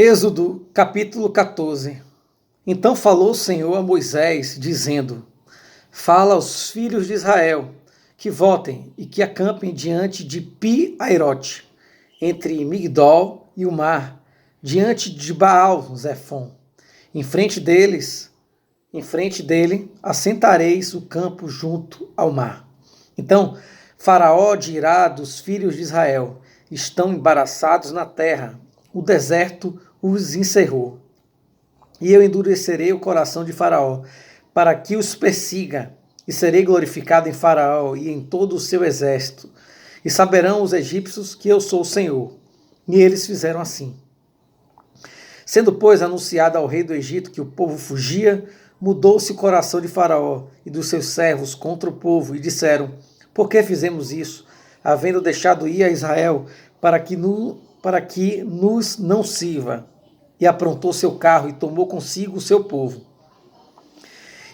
Êxodo, capítulo 14. Então falou o Senhor a Moisés, dizendo: Fala aos filhos de Israel, que votem e que acampem diante de Pi-Airote, entre Migdol e o mar, diante de Baal-Zefon. Em frente dele, assentareis o campo junto ao mar. Então Faraó dirá dos filhos de Israel: estão embaraçados na terra, o deserto os encerrou. E eu endurecerei o coração de Faraó, para que os persiga, e serei glorificado em Faraó e em todo o seu exército. E saberão os egípcios que eu sou o Senhor. E eles fizeram assim. Sendo, pois, anunciado ao rei do Egito que o povo fugia, mudou-se o coração de Faraó e dos seus servos contra o povo, e disseram: Por que fizemos isso, havendo deixado ir a Israel, para que nos não sirva? E aprontou seu carro e tomou consigo o seu povo.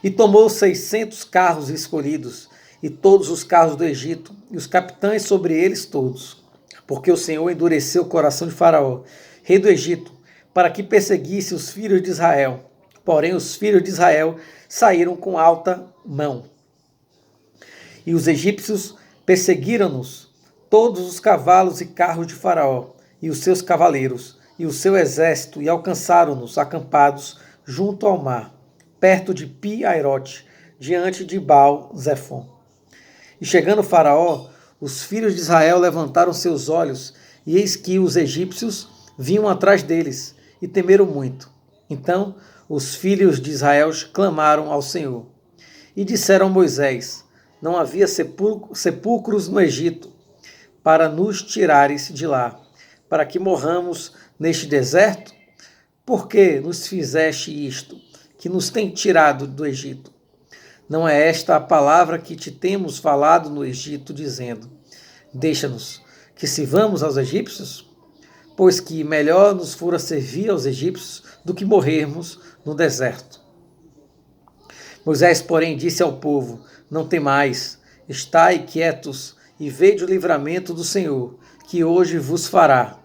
E tomou 600 carros escolhidos, e todos os carros do Egito, e os capitães sobre eles todos. Porque o Senhor endureceu o coração de Faraó, rei do Egito, para que perseguisse os filhos de Israel. Porém, os filhos de Israel saíram com alta mão. E os egípcios perseguiram-nos, todos os cavalos e carros de Faraó, e os seus cavaleiros, e o seu exército, e alcançaram-nos acampados junto ao mar, perto de Pi-Airote, diante de Baal-Zefon. E chegando Faraó, os filhos de Israel levantaram seus olhos, e eis que os egípcios vinham atrás deles, e temeram muito. Então os filhos de Israel clamaram ao Senhor, e disseram a Moisés: Não havia sepulcros no Egito, para nos tirares de lá, para que morramos neste deserto? Por que nos fizeste isto, que nos tem tirado do Egito? Não é esta a palavra que te temos falado no Egito, dizendo: Deixa-nos, que sirvamos aos egípcios? Pois que melhor nos fora servir aos egípcios do que morrermos no deserto. Moisés, porém, disse ao povo: Não temais, estai quietos e vede o livramento do Senhor, que hoje vos fará.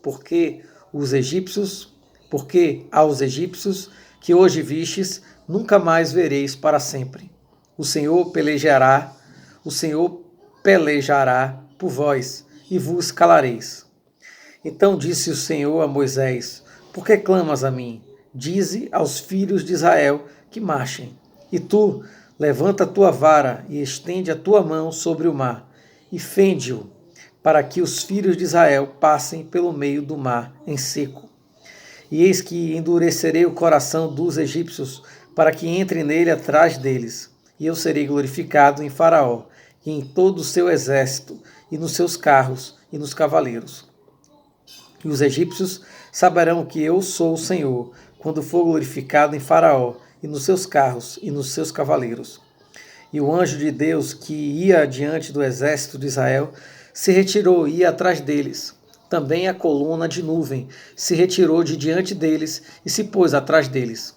Porque aos egípcios que hoje vistes, nunca mais vereis para sempre. O Senhor pelejará por vós, e vos calareis. Então disse o Senhor a Moisés: Por que clamas a mim? Dize aos filhos de Israel que marchem. E tu, levanta a tua vara e estende a tua mão sobre o mar, e fende-o, para que os filhos de Israel passem pelo meio do mar em seco. E eis que endurecerei o coração dos egípcios, para que entre nele atrás deles. E eu serei glorificado em Faraó, e em todo o seu exército, e nos seus carros, e nos cavaleiros. E os egípcios saberão que eu sou o Senhor, quando for glorificado em Faraó, e nos seus carros, e nos seus cavaleiros. E o anjo de Deus, que ia diante do exército de Israel, se retirou e ia atrás deles. Também a coluna de nuvem se retirou de diante deles e se pôs atrás deles.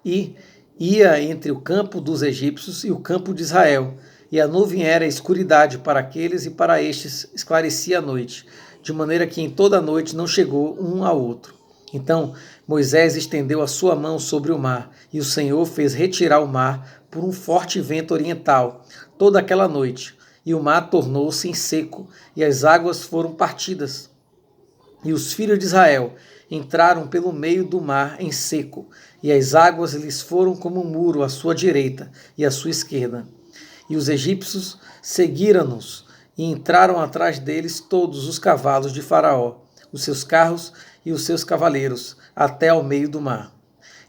E ia entre o campo dos egípcios e o campo de Israel, e a nuvem era escuridade para aqueles e para estes esclarecia a noite, de maneira que em toda a noite não chegou um ao outro. Então Moisés estendeu a sua mão sobre o mar, e o Senhor fez retirar o mar por um forte vento oriental toda aquela noite, e o mar tornou-se em seco, e as águas foram partidas. E os filhos de Israel entraram pelo meio do mar em seco, e as águas lhes foram como um muro à sua direita e à sua esquerda. E os egípcios seguiram-nos, e entraram atrás deles todos os cavalos de Faraó, os seus carros e os seus cavaleiros, até ao meio do mar.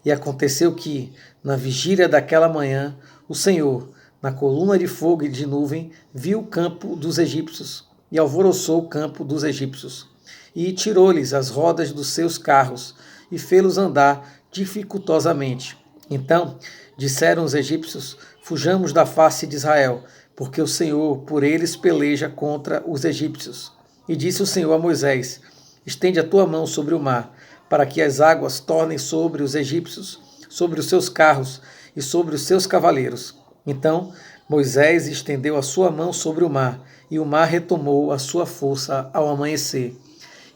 E aconteceu que, na vigília daquela manhã, o Senhor, na coluna de fogo e de nuvem, viu o campo dos egípcios, e alvoroçou o campo dos egípcios, e tirou-lhes as rodas dos seus carros, e fê-los andar dificultosamente. Então disseram os egípcios: Fujamos da face de Israel, porque o Senhor por eles peleja contra os egípcios. E disse o Senhor a Moisés: Estende a tua mão sobre o mar, para que as águas tornem sobre os egípcios, sobre os seus carros e sobre os seus cavaleiros. Então Moisés estendeu a sua mão sobre o mar, e o mar retomou a sua força ao amanhecer.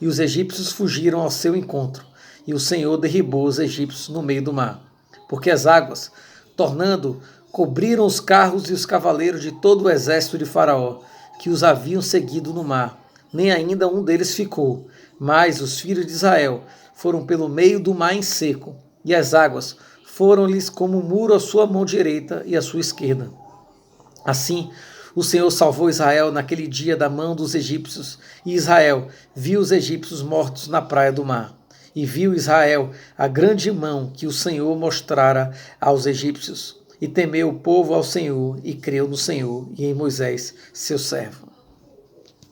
E os egípcios fugiram ao seu encontro, e o Senhor derribou os egípcios no meio do mar, porque as águas, tornando, cobriram os carros e os cavaleiros de todo o exército de Faraó, que os haviam seguido no mar. Nem ainda um deles ficou, mas os filhos de Israel foram pelo meio do mar em seco, e as águas foram-lhes como um muro à sua mão direita e à sua esquerda. Assim, o Senhor salvou Israel naquele dia da mão dos egípcios, e Israel viu os egípcios mortos na praia do mar. E viu Israel a grande mão que o Senhor mostrara aos egípcios. E temeu o povo ao Senhor, e creu no Senhor e em Moisés, seu servo.